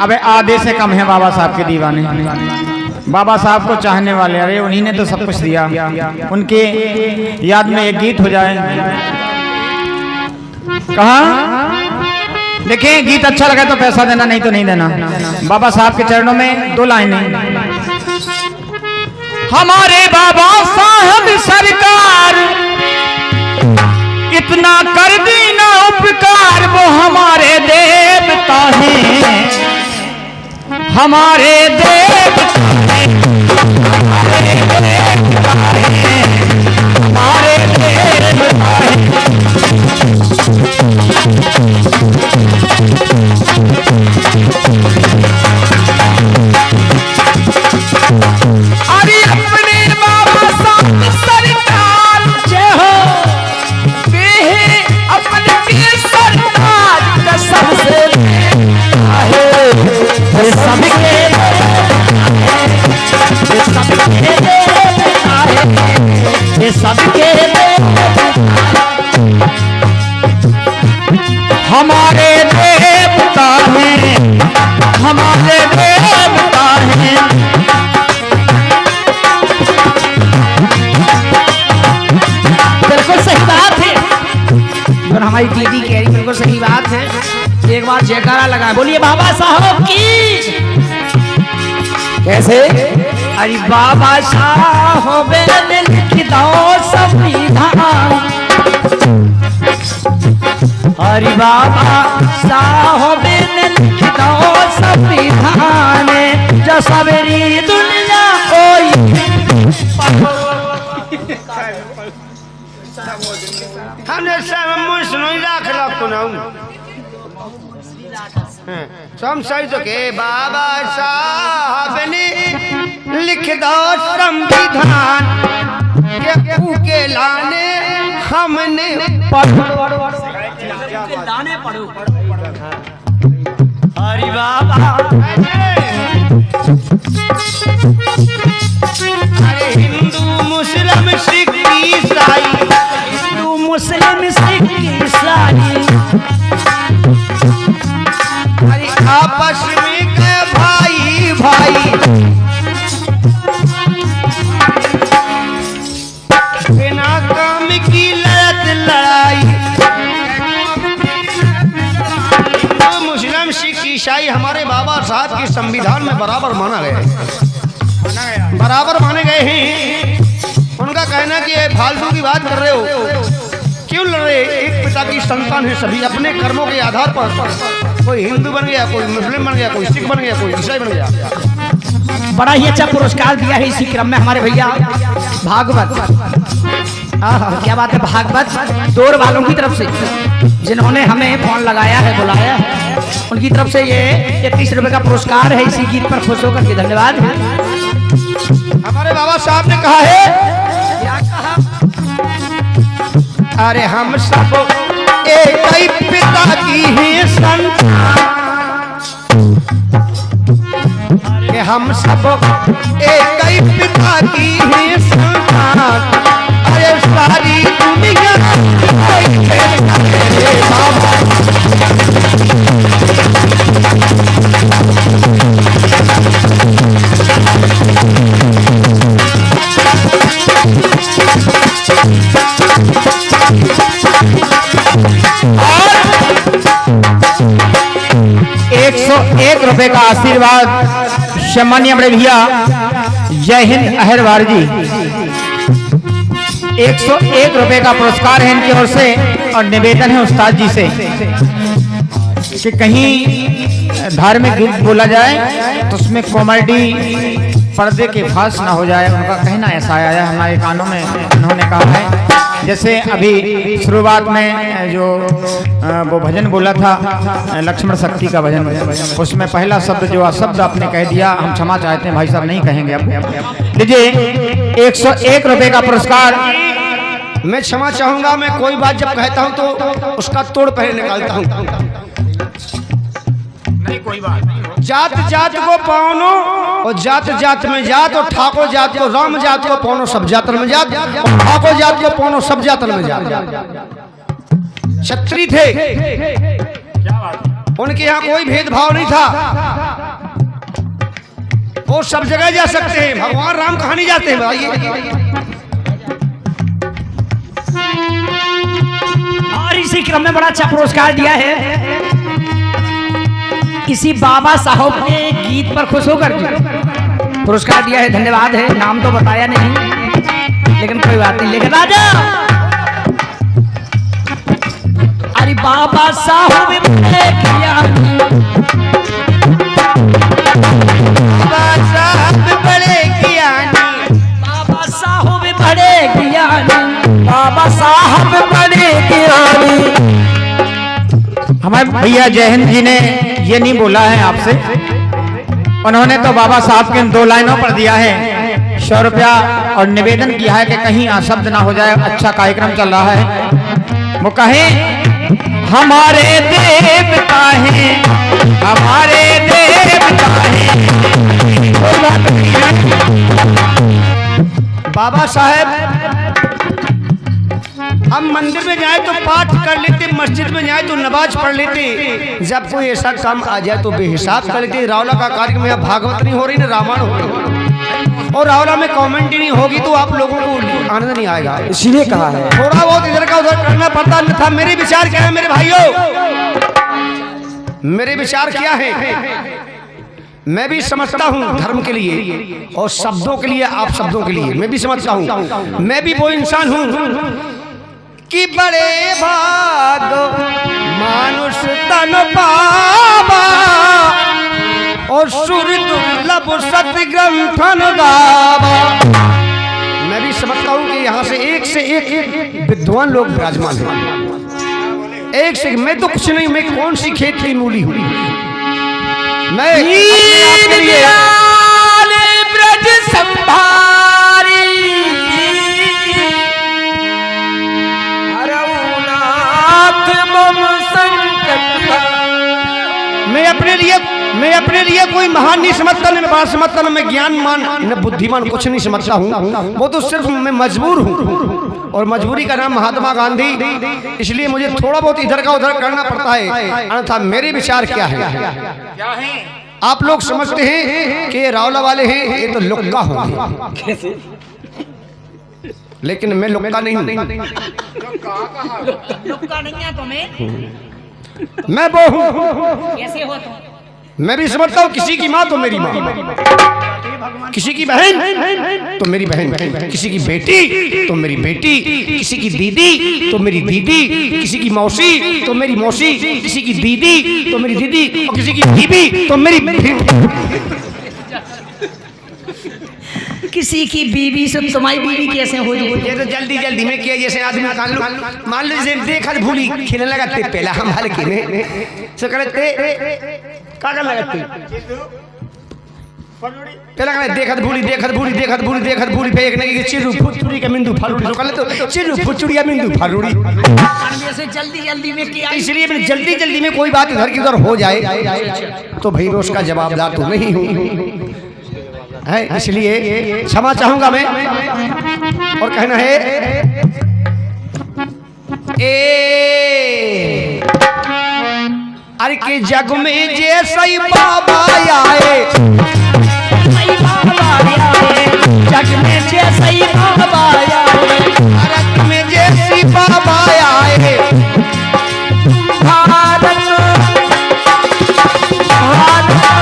अबे आधे से कम है बाबा साहब के दीवाने, बाबा साहब को चाहने वाले। अरे उन्हीं ने तो सब कुछ दिया, उनके याद में एक गीत हो जाए। कहा देखें, गीत अच्छा लगे तो पैसा देना, नहीं तो नहीं देना। बाबा साहब के चरणों में 2 लाइनें। हमारे बाबा साहब सरकार इतना कर दी ना उपकार, वो हमारे देवता हैं, हमारे देवता हैं, हमारे देवता हैं, हमारे देवता हैं। अरे अपने बाबा साहब सरकार जय हो, अपने सरकार कसम से सबके सबके हमारे देवता हैं, हमारे देवता हैं। बिल्कुल सही बात है और हमारी दीदी कह रही बिल्कुल सही बात है। एक बार जयकारा लगा, बोलिए बाबा साहब की। कैसे? अरे बाबा साहब ने लिख दो संविधान, अरे बाबा साहब ने लिख दो संविधान, जो सबरी दुनिया हमने सब मुस्लिम लाख लाख को नाम सही तो के बाबा साहब ने लिख दो संविधान के लाने हमने पढ़ो। अरे बाबा अरे हिंदू मुस्लिम सिख ईसाई, हिंदू मुस्लिम सिख ईसाई, अरे आपस में के भाई भाई, बिना काम की लड़त लड़ाई। हिंदू मुस्लिम सिख ईसाई हमारे बाबा साहब के संविधान में बराबर माना गया है, बराबर माने गए हैं। उनका कहना कि ये फालतू की बात कर रहे हो, क्यों लड़ रहे? एक पिता की संतान है सभी, अपने कर्मों के आधार पर कोई हिंदू बन गया, कोई मुस्लिम बन गया, कोई सिख बन गया, कोई ईसाई बन गया। बड़ा ही अच्छा पुरस्कार दिया है इसी क्रम में हमारे भैया भागवत। क्या बात है, भागवत दौर वालों की तरफ से जिन्होंने हमें फोन लगाया है, बुलाया है, उनकी तरफ से ये 31 रुपए का पुरस्कार है। इसी गीत पर खुश होकर के धन्यवाद। हमारे बाबा साहब ने कहा है, क्या कहा? अरे हम सब एक ही पिता की ही संतान, कि हम सब एक ही पिता की ही संतान, अरे सारी दुनिया ₹101 का आशीर्वाद सम्मानीय बड़े भैया जय हिंद अहरवार जी, 101 का पुरस्कार है इनकी ओर से। और निवेदन है उस्ताद जी से कि कहीं धार्मिक गीत बोला जाए तो उसमें कॉमेडी पर्दे के फास ना हो जाए, उनका कहना ऐसा आया है हमारे कानों में। उन्होंने कहा है जैसे अभी शुरुआत में जो वो भजन बोला था लक्ष्मण शक्ति का भजन, उसमें पहला शब्द जो अशब्द आपने कह दिया, हम क्षमा चाहते हैं भाई साहब, नहीं कहेंगे अब। लीजिए 101 रुपए का पुरस्कार। मैं क्षमा चाहूंगा, मैं कोई बात जब कहता हूं तो उसका तोड़ पहले निकालता हूं। नहीं कोई बात नहीं। जात जात को पावनो और जात जात में जात, और ठाकुर जात को राम जात को पावनो सब जातन में जात, और ठाकुर जात को पावनो सब जातन में जात। क्षत्रिय थे, उनके यहाँ कोई भेदभाव नहीं था। वो सब जगह जा सकते हैं, भगवान राम कहाँ नहीं जाते हैं भाई। और इसी क्रम में बड़ा अच्छा पुरस्कार दिया है किसी बाबा साहब ने गीत पर खुश होकर पुरस्कार दिया है, धन्यवाद है। नाम तो बताया नहीं लेकिन कोई बात नहीं। लेकिन राजा अरे बाबा साहब बड़े ज्ञानी, बाबा साहब बड़े ज्ञानी, बाबा साहब बड़े ज्ञानी, बाबा साहब बड़े ज्ञानी। हमारे भैया जय हिंद जी ने ये नहीं बोला है आपसे, उन्होंने तो बाबा साहब के 2 लाइनों पर दिया है 100 रुपया और निवेदन किया है कि कहीं अशब्द ना हो जाए, अच्छा कार्यक्रम चल रहा है। वो कहे हमारे देवता हैं, हमारे देवता हैं। बाबा साहब हम मंदिर में जाए तो पाठ कर लेते, मस्जिद में जाए तो नमाज पढ़ लेते, जब कोई ऐसा काम आ जाए तो बेहिसाब कर लेते। रावला का कार्यक्रम यहाँ भागवत नहीं हो रही ना रामायण हो रही, और रावला में कमेंट्री नहीं होगी तो आप लोगों को आनंद नहीं आएगा। इसीलिए कहा है थोड़ा बहुत इधर का उधर करना पड़ता था। मेरे विचार क्या है मेरे भाइयों, मेरे विचार क्या है, मैं भी समझता हूँ धर्म के लिए और शब्दों के लिए, आप शब्दों के लिए मैं भी समझता हूँ। मैं भी वो इंसान हूँ कि बड़े भाग मानुष तन पावा और सुर दुर्लभ सत्य ग्रंथन गावा। मैं भी समझता हूँ कि यहाँ से एक विद्वान लोग विराजमान हैं, एक से। मैं तो कुछ नहीं, मैं कौन सी खेत की मूली हूँ, मैं अपने लिए ब्रज संभारी मैं अपने लिए कोई महान नहीं समझता, न बात समझता, न मैं ज्ञानमान न बुद्धिमान, कुछ नहीं समझता हूँ। वो तो सिर्फ मैं मजबूर हूँ, और मजबूरी का नाम महात्मा गांधी, इसलिए मुझे थोड़ा बहुत इधर का उधर करना पड़ता है। अन्यथा मेरे विचार क्या है, आप लोग समझते हैं कि ये रावला वाले हैं, ये तो लुक्का होंगे, लेकिन मैं लुक्का नहीं हूँ। लुक्का नहीं है तुम्हें, मैं वो हूँ। कैसे हो तुम? मैं भी समझता हूँ किसी की माँ तो मेरी माँ, किसी की बहन तो मेरी बहन, किसी की बेटी तो मेरी बेटी, किसी की दीदी तो मेरी दीदी, किसी की मौसी तो मेरी मौसी, किसी की दीदी तो मेरी दीदी, और किसी की बीबी तो मेरी किसी की बीवी से तुम्हारी बीवी कैसे हो जाए? ये तो जल्दी जल्दी में किया, जैसे आदमी मान लो जैसे देखा भूली खेलने लगाते पहला हम हल्के में सो करते का लगाते पहला देखत भूली फेंकने की चिरू फुचुड़ी का मिंदू फालूड़ी, तो चिरू फुचुड़िया मिंदू फालूड़ी। जल्दी जल्दी में किया, इसलिए मैं जल्दी जल्दी में कोई बात इधर की उधर हो जाए तो भाई मैं उसका जवाबदार तो नहीं हूँ है, इसलिए क्षमा चाहूंगा मैं। और कहना है अरे के जग में जैसे बाबा आए, जग में जैसे बाबा आए, भारत में जैसी बाबा आए, भारत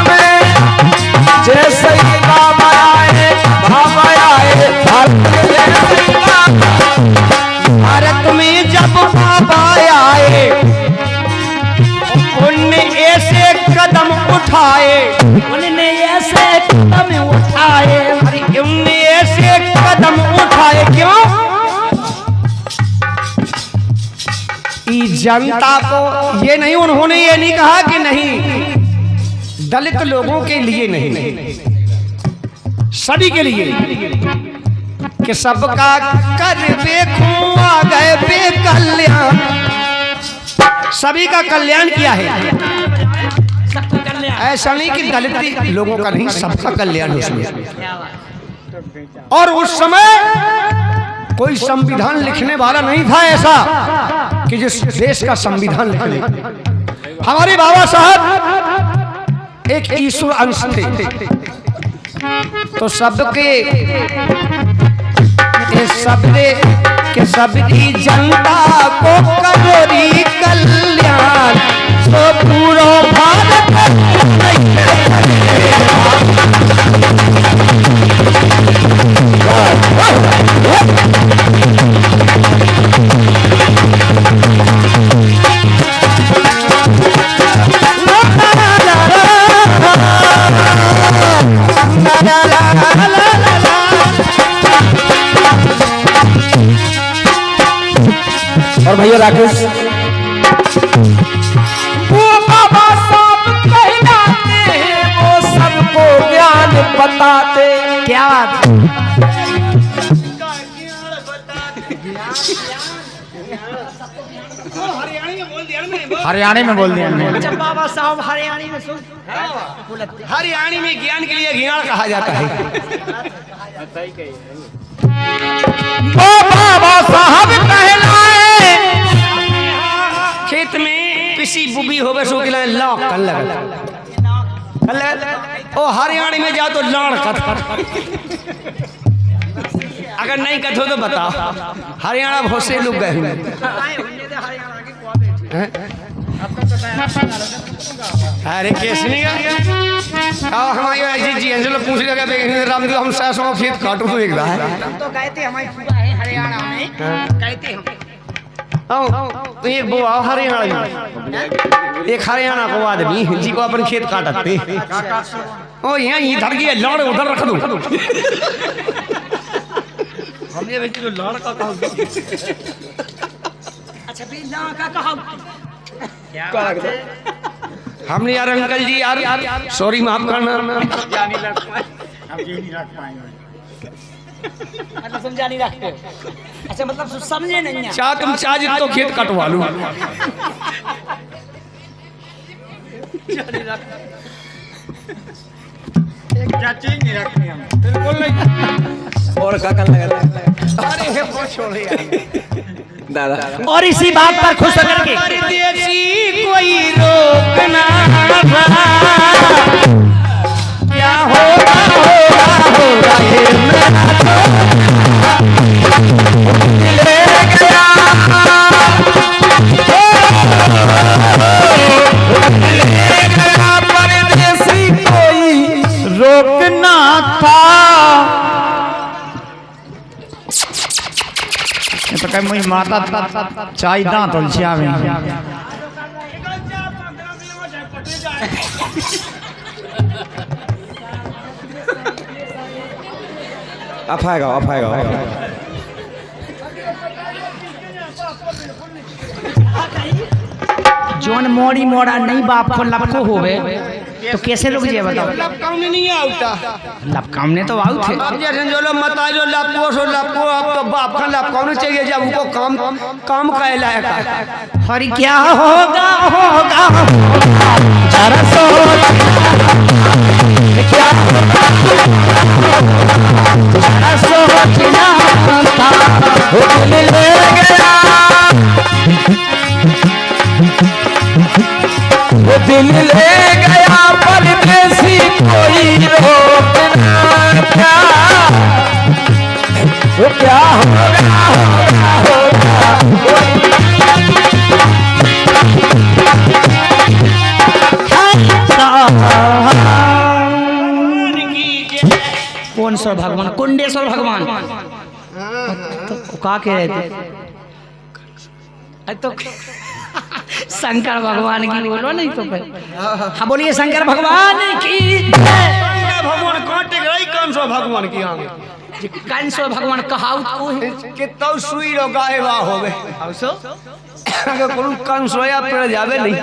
में जैसे बाबा आए, बाबा आए, भारत में जब बाबा आए उनने ऐसे कदम उठाए, उन्होंने ऐसे कदम उठाए, अरे उनने ऐसे कदम उठाए, क्यों? जनता को ये नहीं, उन्होंने ये नहीं कहा कि नहीं दलित लोगों के लिए नहीं, सभी के लिए कि सबका कर देखूं आ गए बेकल्याण, सभी का कल्याण किया है। ऐसा नहीं कि दलित लोगों का नहीं, सबका कल्याण उसमें। और उस समय कोई संविधान लिखने वाला नहीं था ऐसा कि जिस देश का संविधान लिखे। हमारे बाबा साहब एक ईश्वर अंश थे, तो सबके के सबकी जनता को करोरी कल्याण तो पूरा भारत और भैया राकेश वो बाबा साहब कहलाते हैं, वो सबको ज्ञान बताते। क्या बात हरियाणा में बोल दिया मैंने। अच्छा बाबा साहब हरियाणी में सुन हरियाणी में ज्ञान के लिए ज्ञान कहा जाता है। ओ बाबा साहब कहलाए खेत में किसी बुबी होवे सो के लॉक कर लगा ओ हरियाणा में जाओ तो लाड़ कथ अगर नहीं कथ हो तो बताओ। हरियाणा बहुत से लोग गए हुए अरे केसनी का हमारी ऐसी जी अंजल पूछ लगा रामदेव हम सासों खेत काटू तो एक है तो गए थे हमारी पूरा है हरियाणा में गए थे हम तो एक वो आओ हरियाणा में एक हरियाणा को आदमी जी को अपन खेत काटते ओ यहाँ इधर की लाड़ उधर रख दो हमने बेटी तो लाड़ का कहा अच्छा भी ना का कहा हमने यार अंकल जी यार सॉरी माफ करना मतलब समझा नहीं रखते अच्छा मतलब समझे नहीं है चाह तुम चाह तो खेत कटवा लो और काका लगा अरे वो छोड़े दादा और इसी बात पर खुश होकर के परदेसी कोई रोकना क्या होगा ये ले गया परदेसी कोई रोकना था तो कहीं मुझे माता चाय दांत उलझिया में अफाएगा जोन मोड़ी मोड़ा नहीं बाप को लपको होवे तो कैसे लोग ये बताओ काम में नहीं आता लब काम ने तो आउट थे अब जैसे जो लोग मता जो लपको सो लपको अब तो बाप का लपकाना चाहिए जब उनको काम का लायक है हरी क्या होगा जरा सोच क्या जरा सोचना था वो दिल ले गया वो दिल ले गया परदेसी कोई रोकना क्या वो क्या कौन सा भगवान कुंडेश्वर भगवान तो का कह रहे थे तो शंकर भगवान की बोलो नहीं तो हाँ बोलिए शंकर भगवान की भगवान कांटे गई कौन सा भगवान की कंसो भगवान कहाऊ कितना सुई रो गाय वाह हो गए अगर कोई कंसोया पर जावे नहीं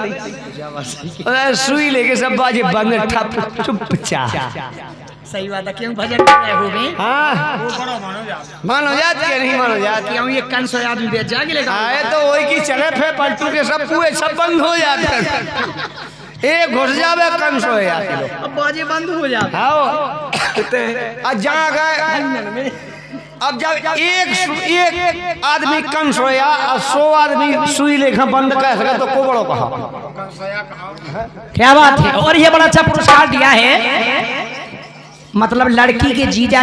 अरे सुई लेके सब बाजे बंद ठप चुपचाप सही बात है क्यों भजन कर रहे हो बे हाँ मानो जात के नहीं मानो जात क्यों ये कंसो आदमी बेच जाएगी लेकिन आए तो वही की चले फे पलटू के सब पूरे सब बंद हो जाते एक घुस जावे कंसो यार अब बाजे बंद हो जाते हाँ अब जहाँ गए अब जब एक आदमी कम सोया और 100 आदमी सुई लेखा बंद कर सके तो को बड़ो कहा क्या बात है। और ये बड़ा अच्छा पुरस्कार दिया है मतलब लड़की के जीजा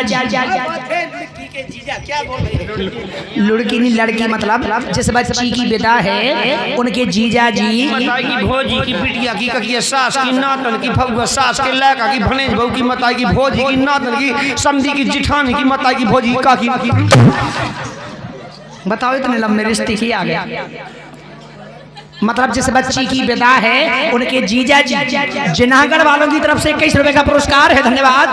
लड़की नहीं लड़की मतलब जिस बच्ची की बेटा है उनके जीजा जी मताई की भोजी की बिटिया की ककी सास की नातन की फगुआ सास के लड़का की भनेज बहू की मताई की भोजी की नातन की समधी की जिठानी की मताई की भोजी काकी बताओ इतने लंबे रिश्ते की आ गया। मतलब जिस बच्ची की बेटा है उनके जीजा जी जिनागढ़ वालों की तरफ से 21 रुपए का पुरस्कार है। धन्यवाद।